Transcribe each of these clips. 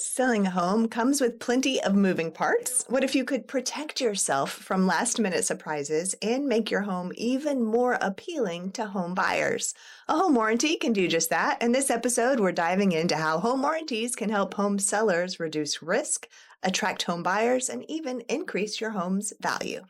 Selling a home comes with plenty of moving parts. What if you could protect yourself from last-minute surprises and make your home even more appealing to home buyers? A home warranty can do just that. In this episode, we're diving into how home warranties can help home sellers reduce risk, attract home buyers, and even increase your home's value.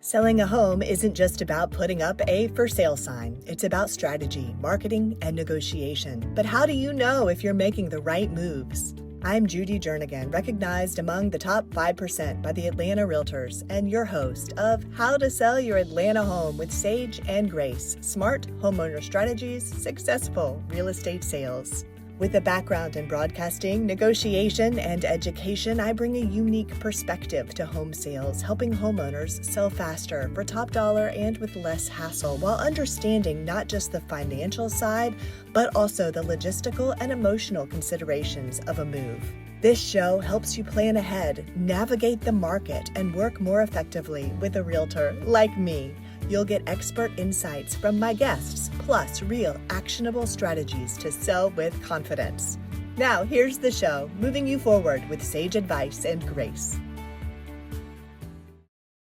Selling a home isn't just about putting up a for sale sign. It's about strategy, marketing, and negotiation. But how do you know if you're making the right moves? I'm Judy Jernigan, recognized among the top 5% by the Atlanta Realtors, and your host of How to Sell Your Atlanta Home with Sage+Grace, Smart Homeowner Strategies, Successful Real Estate Sales. With a background in broadcasting, negotiation, and education, I bring a unique perspective to home sales, helping homeowners sell faster for top dollar and with less hassle, while understanding not just the financial side, but also the logistical and emotional considerations of a move. This show helps you plan ahead, navigate the market, and work more effectively with a realtor like me. You'll get expert insights from my guests, plus real actionable strategies to sell with confidence. Now, here's the show, moving you forward with sage advice and grace.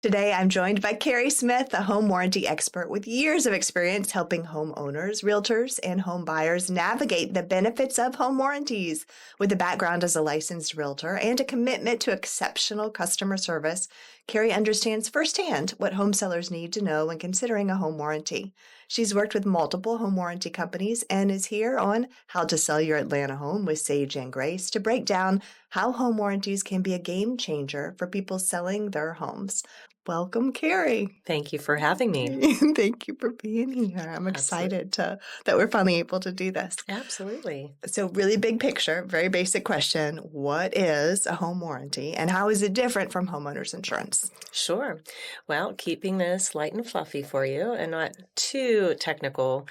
Today, I'm joined by Keri Smith, a home warranty expert with years of experience helping homeowners, realtors, and home buyers navigate the benefits of home warranties. With a background as a licensed realtor and a commitment to exceptional customer service, Keri understands firsthand what home sellers need to know when considering a home warranty. She's worked with multiple home warranty companies and is here on How to Sell Your Atlanta Home with Sage+Grace to break down how home warranties can be a game changer for people selling their homes. Welcome, Keri. Thank you for having me. Thank you for being here. I'm excited that we're finally able to do this. Absolutely. So really big picture, very basic question. What is a home warranty and how is it different from homeowners insurance? Sure. Well, keeping this light and fluffy for you and not too technical.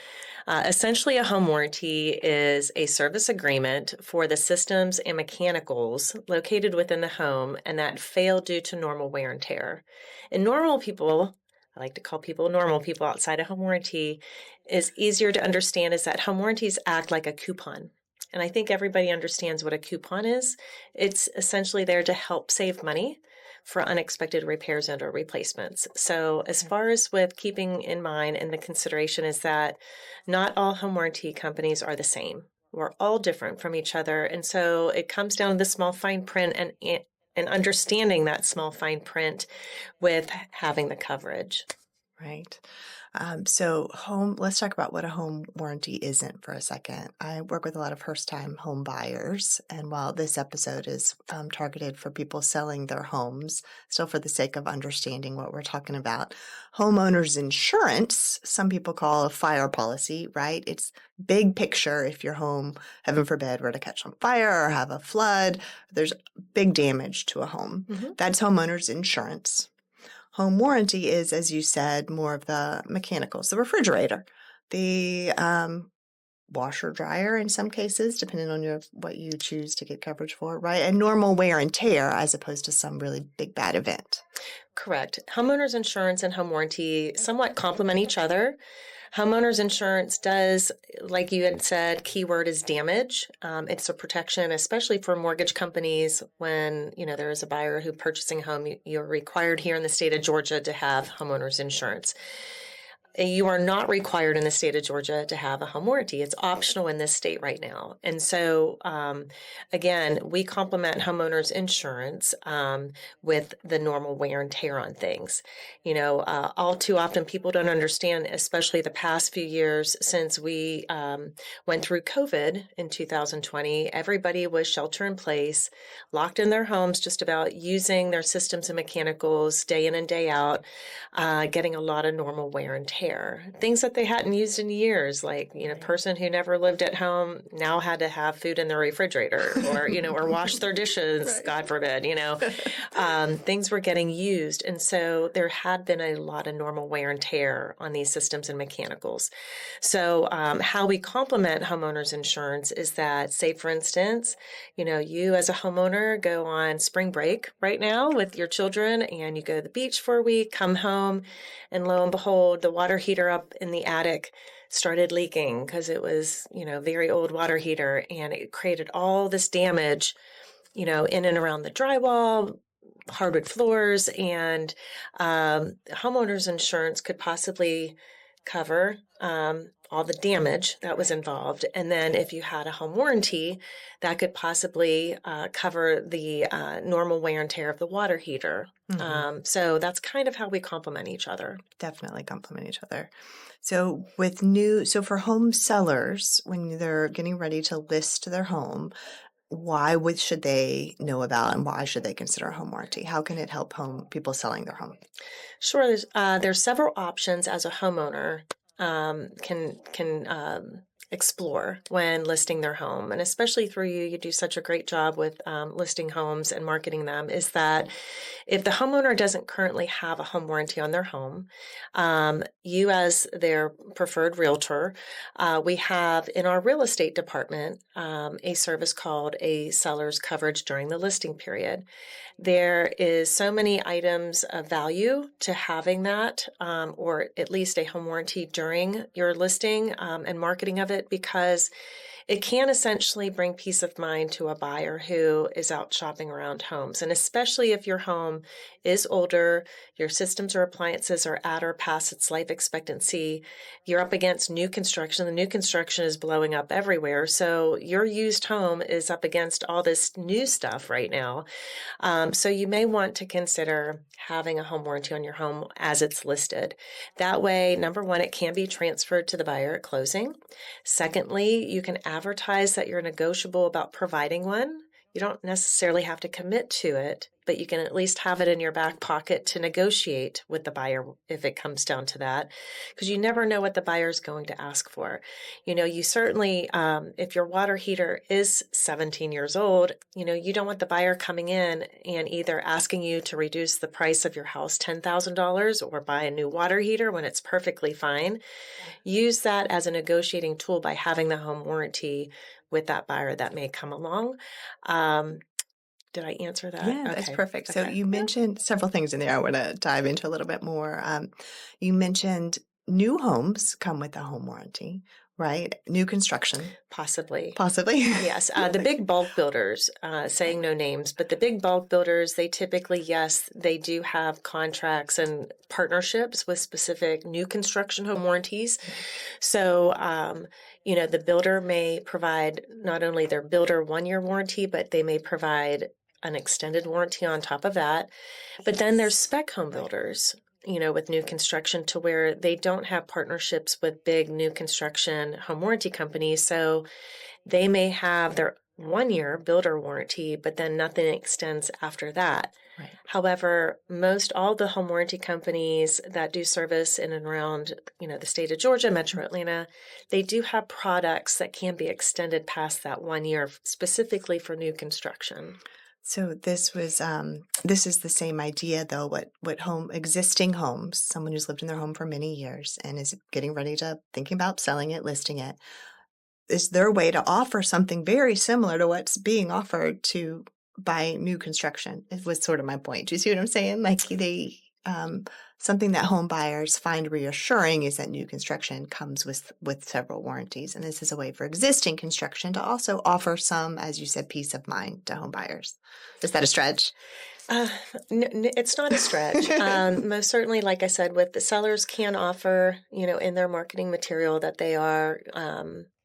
Essentially, a home warranty is a service agreement for the systems and mechanicals located within the home and that fail due to normal wear and tear. And normal people, I like to call people normal people outside of home warranty, is easier to understand is that home warranties act like a coupon. And I think everybody understands what a coupon is. It's essentially there to help save money for unexpected repairs and or replacements. So as far as with keeping in mind and the consideration is that not all home warranty companies are the same. We're all different from each other. And so it comes down to the small fine print and understanding that small fine print with having the coverage. Right. Let's talk about what a home warranty isn't for a second. I work with a lot of first-time home buyers, and while this episode is targeted for people selling their homes, still for the sake of understanding what we're talking about, homeowners insurance, some people call a fire policy, right? It's big picture. If your home, heaven forbid, were to catch on fire or have a flood, there's big damage to a home. Mm-hmm. That's homeowners insurance. Home warranty is, as you said, more of the mechanicals, the refrigerator, the washer, dryer in some cases, depending on what you choose to get coverage for, right? And normal wear and tear as opposed to some really big bad event. Correct. Homeowners insurance and home warranty somewhat complement each other. Homeowners insurance does, like you had said, keyword is damage. It's a protection, especially for mortgage companies when, there is a buyer who purchasing a home, you're required here in the state of Georgia to have homeowners insurance. You are not required in the state of Georgia to have a home warranty. It's optional in this state right now. And so, again, we complement homeowners insurance with the normal wear and tear on things. All too often people don't understand, especially the past few years since we went through COVID in 2020, everybody was shelter in place, locked in their homes, just about using their systems and mechanicals day in and day out, getting a lot of normal wear and tear. Things that they hadn't used in years, like, a person who never lived at home now had to have food in the refrigerator or, or wash their dishes, right. God forbid, things were getting used. And so there had been a lot of normal wear and tear on these systems and mechanicals. So how we complement homeowners insurance is that, say, for instance, you as a homeowner go on spring break right now with your children and you go to the beach for a week, come home, and lo and behold, the water heater up in the attic started leaking because it was, very old water heater, and it created all this damage in and around the drywall, hardwood floors, and homeowners insurance could possibly cover all the damage that was involved. And then if you had a home warranty, that could possibly cover the normal wear and tear of the water heater. So that's kind of how we complement each other. Definitely complement each other. So for home sellers, when they're getting ready to list their home, should they know about and why should they consider a home warranty? How can it help people selling their home? Sure. There's several options as a homeowner can explore when listing their home, and especially through you do such a great job with listing homes and marketing them, is that if the homeowner doesn't currently have a home warranty on their home, you as their preferred realtor, we have in our real estate department a service called a seller's coverage during the listing period. There is so many items of value to having that, or at least a home warranty during your listing and marketing of it, because it can essentially bring peace of mind to a buyer who is out shopping around homes. And especially if your home is older, your systems or appliances are at or past its life expectancy, you're up against new construction. The new construction is blowing up everywhere. So your used home is up against all this new stuff right now. So you may want to consider having a home warranty on your home as it's listed. That way, number one, it can be transferred to the buyer at closing. Secondly, you can advertise that you're negotiable about providing one. You don't necessarily have to commit to it, but you can at least have it in your back pocket to negotiate with the buyer if it comes down to that, because you never know what the buyer is going to ask for. You certainly, if your water heater is 17 years old, you don't want the buyer coming in and either asking you to reduce the price of your house $10,000 or buy a new water heater when it's perfectly fine. Use that as a negotiating tool by having the home warranty with that buyer that may come along. Did I answer that? Yeah, that's perfect. So you mentioned several things in there I want to dive into a little bit more. You mentioned new homes come with a home warranty, right? New construction. Possibly. Yes. The big bulk builders, saying no names, but the big bulk builders, they typically, yes, they do have contracts and partnerships with specific new construction home warranties. So, the builder may provide not only their builder 1-year warranty, but they may provide an extended warranty on top of that. But then there's spec home builders, with new construction, to where they don't have partnerships with big new construction home warranty companies. So they may have their 1-year builder warranty, but then nothing extends after that. Right. However, most all the home warranty companies that do service in and around, the state of Georgia, Metro Atlanta, they do have products that can be extended past that 1 year, specifically for new construction. So this is the same idea though, what existing homes, someone who's lived in their home for many years and is getting ready to thinking about selling it, listing it. Is there a way to offer something very similar to what's being offered to buy new construction? It was sort of my point. Do you see what I'm saying? Like something that home buyers find reassuring is that new construction comes with several warranties. And this is a way for existing construction to also offer some, as you said, peace of mind to home buyers. Is that a stretch? It's not a stretch. Most certainly, like I said, with the sellers can offer, in their marketing material that they are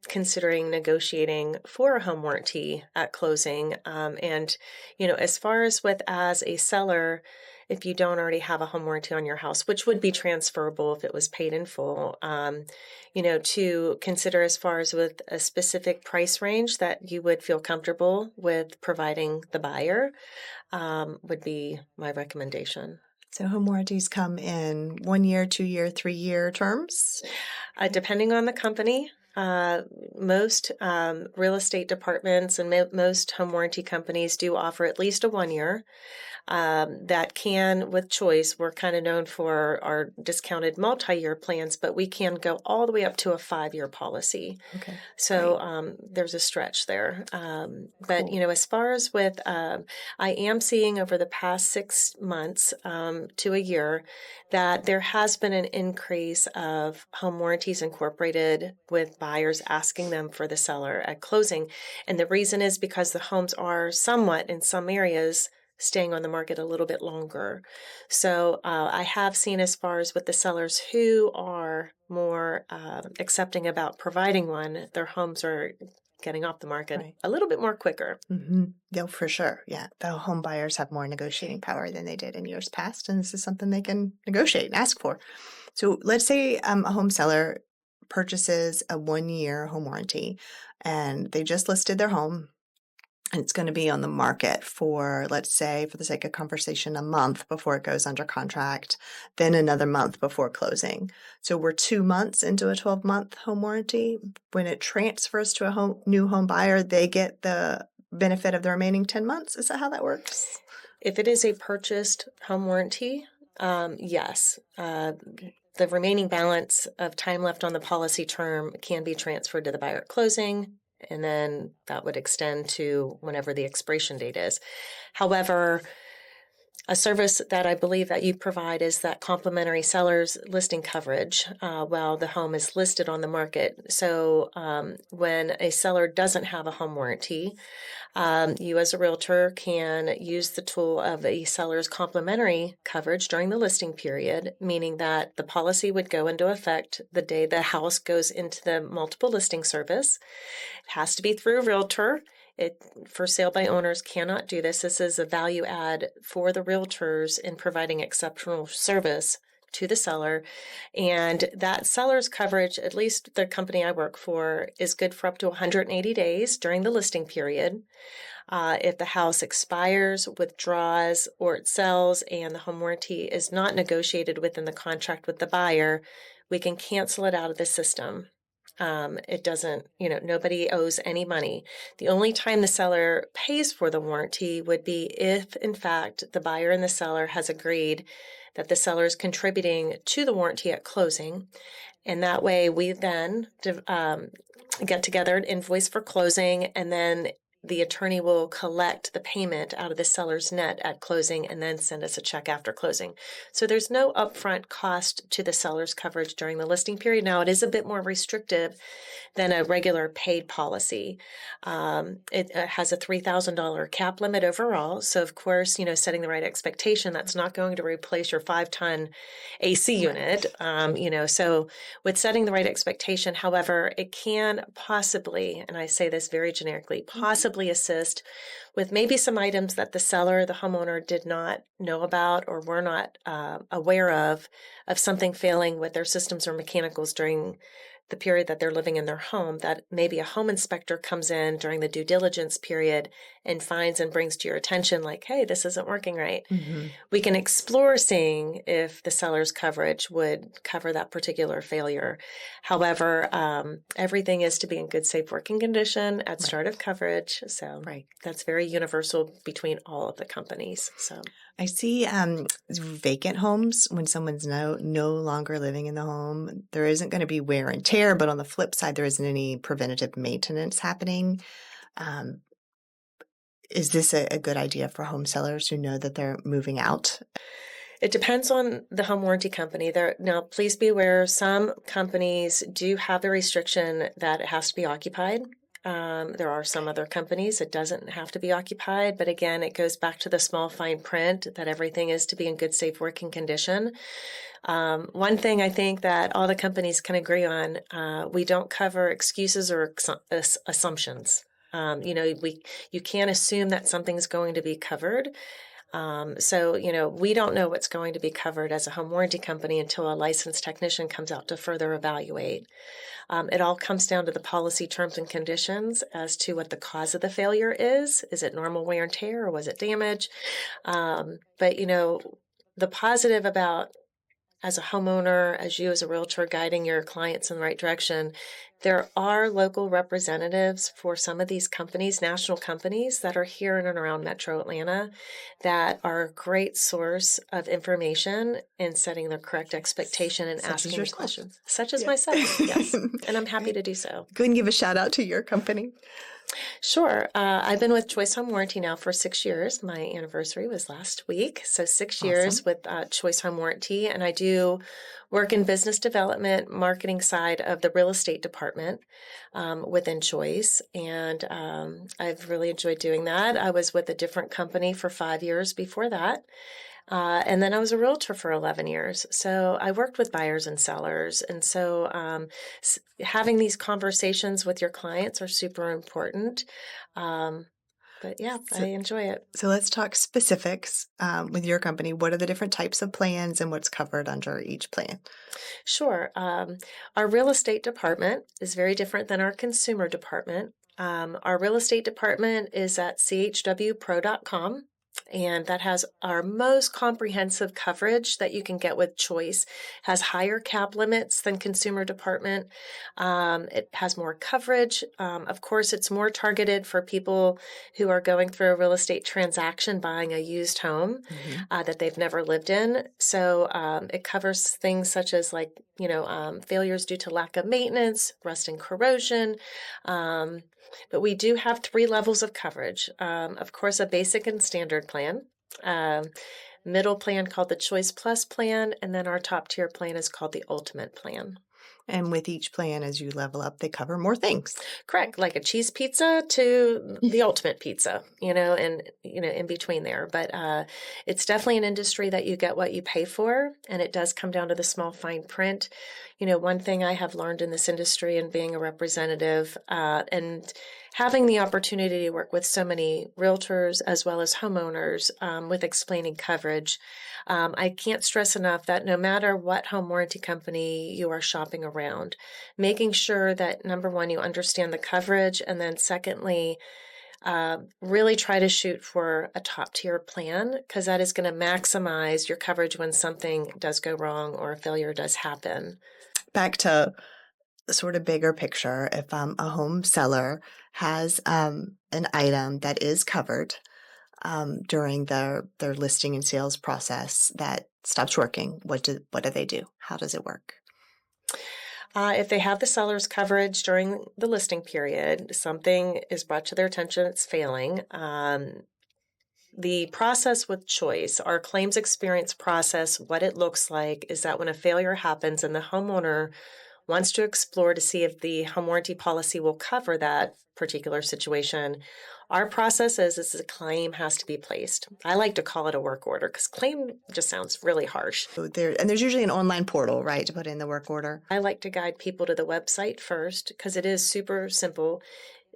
considering negotiating for a home warranty at closing. And, as far as a seller, if you don't already have a home warranty on your house, which would be transferable if it was paid in full, to consider as far as with a specific price range that you would feel comfortable with providing the buyer, would be my recommendation. So home warranties come in 1 year, 2 year, 3 year terms? Depending on the company. Most real estate departments and most home warranty companies do offer at least a 1 year. That can, with choice, we're kind of known for our discounted multi-year plans, but we can go all the way up to a 5-year policy. Okay. So there's a stretch there. But, Cool. As far as with, I am seeing over the past 6 months to a year that there has been an increase of home warranties incorporated with buyers asking them for the seller at closing. And the reason is because the homes are somewhat, in some areas, staying on the market a little bit longer. So I have seen, as far as with the sellers who are more accepting about providing one, their homes are getting off the market a little bit more quicker. Mm-hmm. No, for sure. Yeah. The home buyers have more negotiating power than they did in years past. And this is something they can negotiate and ask for. So let's say a home seller purchases a 1-year home warranty and they just listed their home. And it's going to be on the market for, let's say, for the sake of conversation, a month before it goes under contract, then another month before closing. So we're 2 months into a 12-month home warranty. When it transfers to a new home buyer, they get the benefit of the remaining 10 months. Is that how that works? If it is a purchased home warranty, yes. The remaining balance of time left on the policy term can be transferred to the buyer at closing, and then that would extend to whenever the expiration date is. However, a service that I believe that you provide is that complimentary seller's listing coverage while the home is listed on the market. So when a seller doesn't have a home warranty, you as a realtor can use the tool of a seller's complimentary coverage during the listing period, meaning that the policy would go into effect the day the house goes into the multiple listing service. It has to be through a realtor. For sale by owners cannot do this. This is a value add for the realtors in providing exceptional service to the seller. And that seller's coverage, at least the company I work for, is good for up to 180 days during the listing period. If the house expires, withdraws, or it sells and the home warranty is not negotiated within the contract with the buyer, we can cancel it out of the system. It doesn't, nobody owes any money. The only time the seller pays for the warranty would be if, in fact, the buyer and the seller has agreed that the seller is contributing to the warranty at closing. And that way we then get together an invoice for closing, and then the attorney will collect the payment out of the seller's net at closing and then send us a check after closing. So there's no upfront cost to the seller's coverage during the listing period. Now, it is a bit more restrictive than a regular paid policy. It has a $3,000 cap limit overall. So, of course, setting the right expectation, that's not going to replace your 5-ton AC unit. So with setting the right expectation, however, it can possibly, and I say this very generically, possibly assist with maybe some items that the seller, the homeowner, did not know about or were not aware of something failing with their systems or mechanicals during the period that they're living in their home, that maybe a home inspector comes in during the due diligence period and finds and brings to your attention like, hey, this isn't working right. Mm-hmm. We can explore seeing if the seller's coverage would cover that particular failure. However, everything is to be in good, safe working condition at start of coverage. So that's very universal between all of the companies. So I see vacant homes when someone's no longer living in the home. There isn't going to be wear and tear, but on the flip side, there isn't any preventative maintenance happening. Is this a good idea for home sellers who know that they're moving out? It depends on the home warranty company. Now, please be aware, some companies do have the restriction that it has to be occupied. There are some other companies it doesn't have to be occupied, but again, it goes back to the small fine print that everything is to be in good, safe working condition. One thing I think that all the companies can agree on, we don't cover excuses or assumptions. You can't assume that something's going to be covered. So, we don't know what's going to be covered as a home warranty company until a licensed technician comes out to further evaluate. It all comes down to the policy terms and conditions as to what the cause of the failure is. Is it normal wear and tear or was it damage? But, the positive about as a homeowner, as you as a realtor guiding your clients in the right direction, there are local representatives for some of these companies, national companies that are here in and around Metro Atlanta that are a great source of information in setting the correct expectation and asking the questions. Such as myself, yes. And I'm happy to do so. Go and give a shout out to your company. Sure. I've been with Choice Home Warranty now for 6 years. My anniversary was last week. So 6 years Awesome. with Choice Home Warranty. And I do work in business development, marketing side of the real estate department within Choice. And I've really enjoyed doing that. I was with a different company for 5 years before that. And then I was a realtor for 11 years. So I worked with buyers and sellers. And so having these conversations with your clients are super important. Um, but yeah, I So, enjoy it. so let's talk specifics with your company. What are the different types of plans and what's covered under each plan? Sure. Our real estate department is very different than our consumer department. Our real estate department is at chwpro.com. And that has our most comprehensive coverage that you can get with Choice. Has higher cap limits than consumer department. It has more coverage. Of course, it's more targeted for people who are going through a real estate transaction, buying a used home that they've never lived in. So it covers things such as failures due to lack of maintenance, rust and corrosion. But we do have 3 levels of coverage. Of course, a basic and standard plan, middle plan called the Choice Plus plan, and then our top tier plan is called the Ultimate plan. And with each plan, as you level up, they cover more things. Correct, like a cheese pizza to the ultimate pizza, and in between there. But it's definitely an industry that you get what you pay for, and it does come down to the small fine print. One thing I have learned in this industry and being a representative and having the opportunity to work with so many realtors as well as homeowners with explaining coverage, I can't stress enough that no matter what home warranty company you are shopping around, making sure that number one, you understand the coverage, and then secondly, really try to shoot for a top tier plan because that is going to maximize your coverage when something does go wrong or a failure does happen. Back to the sort of bigger picture, if a home seller has an item that is covered during their listing and sales process that stops working, what do they do? How does it work? If they have the seller's coverage during the listing period, something is brought to their attention, it's failing. The process with Choice, our claims experience process, what it looks like is that when a failure happens and the homeowner wants to explore to see if the home warranty policy will cover that particular situation, our process is a claim has to be placed. I like to call it a work order because claim just sounds really harsh. So there's usually an online portal, right, to put in the work order. I like to guide people to the website first because it is super simple.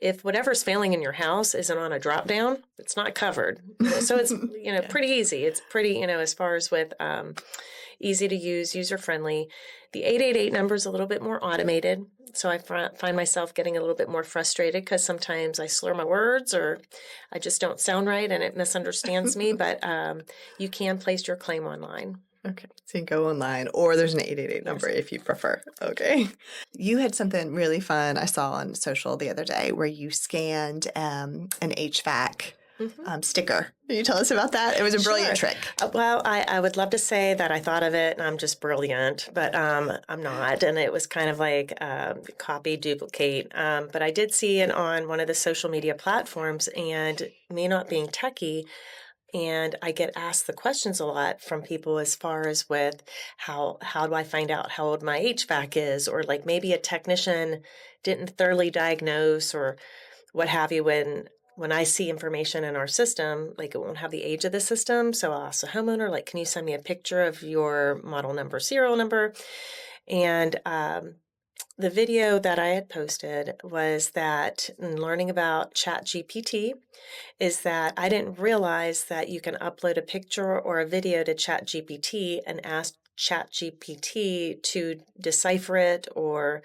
If whatever's failing in your house isn't on a drop down, it's not covered. So it's pretty easy. It's pretty as far as with easy to use, user friendly. The 888 number is a little bit more automated. So I find myself getting a little bit more frustrated because sometimes I slur my words or I just don't sound right and it misunderstands me. But you can place your claim online. Okay, so you can go online, or there's an 888 number if you prefer. Okay. You had something really fun I saw on social the other day where you scanned an HVAC sticker. Can you tell us about that? It was a brilliant trick. Well, I would love to say that I thought of it and I'm just brilliant, but I'm not. And it was kind of like copy, duplicate. But I did see it on one of the social media platforms, and me not being techie, and I get asked the questions a lot from people as far as with how do I find out how old my HVAC is, or like maybe a technician didn't thoroughly diagnose or what have you. When I see information in our system, like it won't have the age of the system. So I'll ask the homeowner, like, can you send me a picture of your model number, serial number? And the video that I had posted was that in learning about ChatGPT is that I didn't realize that you can upload a picture or a video to ChatGPT and ask ChatGPT to decipher it or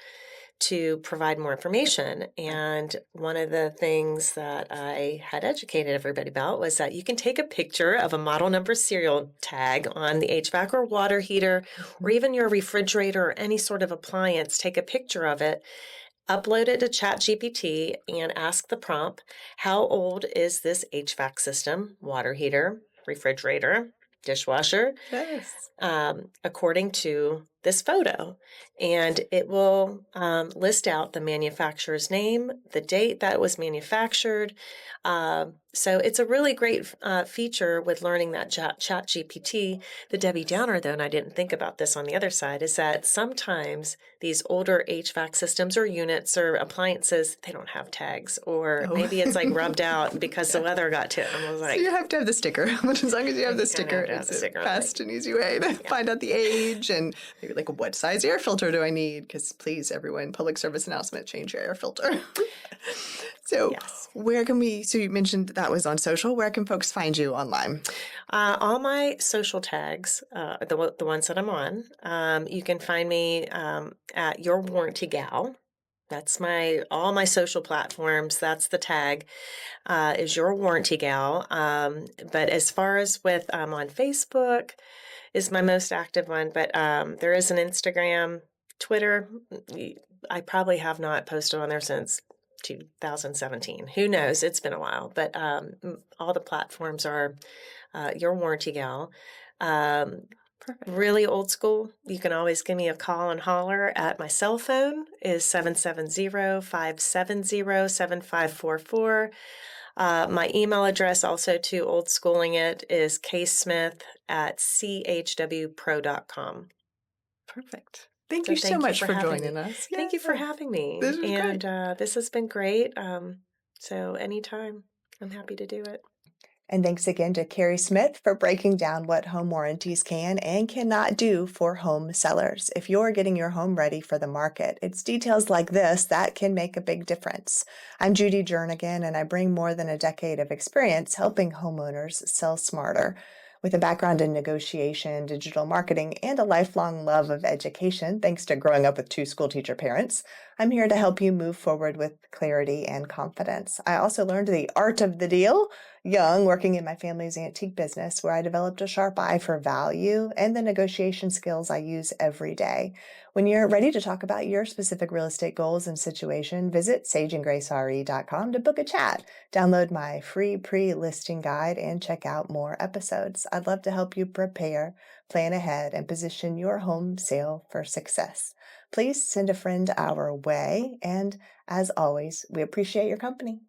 to provide more information. And one of the things that I had educated everybody about was that you can take a picture of a model number serial tag on the HVAC or water heater, or even your refrigerator or any sort of appliance, take a picture of it, upload it to ChatGPT and ask the prompt, how old is this HVAC system, water heater, refrigerator, dishwasher, Yes. according to this photo, and it will list out the manufacturer's name, the date that it was manufactured. So it's a really great feature with learning that ChatGPT. The Debbie Downer, though, and I didn't think about this on the other side, is that sometimes these older HVAC systems or units or appliances, they don't have tags, or maybe it's like rubbed out because the weather got to it. I was like, so you have to have the sticker. But as long as you have the sticker, it's a fast and easy way to find out the age and maybe like what size air filter do I need? Because please, everyone, public service announcement, change your air filter. So where can we, so you mentioned that was on social. Where can folks find you online? All my social tags, the ones that I'm on, you can find me at Your Warranty Gal. That's all my social platforms. That's the tag, is Your Warranty Gal. But as far as with on Facebook is my most active one, but there is an Instagram, Twitter. I probably have not posted on there since 2017. Who knows? It's been a while, but all the platforms are Your Warranty Gal. Really old school. You can always give me a call and holler at my cell phone is 770-570-7544. My email address also to old schooling it is khsmith@chwpro.com. Perfect. Thank you so much for joining us. Thank you for having me. This has been great. So anytime, I'm happy to do it. And thanks again to Keri Smith for breaking down what home warranties can and cannot do for home sellers. If you're getting your home ready for the market, it's details like this that can make a big difference. I'm Judy Jernigan, and I bring more than a decade of experience helping homeowners sell smarter. With a background in negotiation, digital marketing, and a lifelong love of education, thanks to growing up with two schoolteacher parents, I'm here to help you move forward with clarity and confidence. I also learned the art of the deal young, working in my family's antique business, where I developed a sharp eye for value and the negotiation skills I use every day. When you're ready to talk about your specific real estate goals and situation, visit sageandgracere.com to book a chat, download my free pre-listing guide, and check out more episodes. I'd love to help you prepare, plan ahead, and position your home sale for success. Please send a friend our way, and as always, we appreciate your company.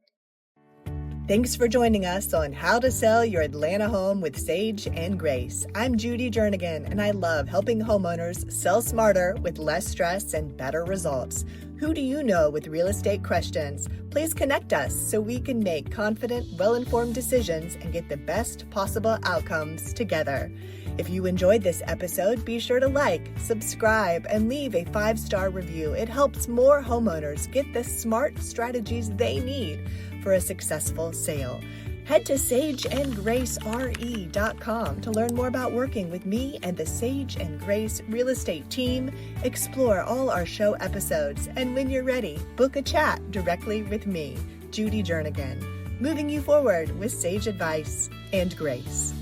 Thanks for joining us on How to Sell Your Atlanta Home with Sage and Grace. I'm Judy Jernigan, and I love helping homeowners sell smarter with less stress and better results. Who do you know with real estate questions? Please connect us so we can make confident, well-informed decisions and get the best possible outcomes together. If you enjoyed this episode, be sure to like, subscribe, and leave a 5-star review. It helps more homeowners get the smart strategies they need for a successful sale. Head to sageandgracere.com to learn more about working with me and the Sage and Grace real estate team. Explore all our show episodes, and when you're ready, book a chat directly with me, Judy Jernigan, moving you forward with sage advice and grace.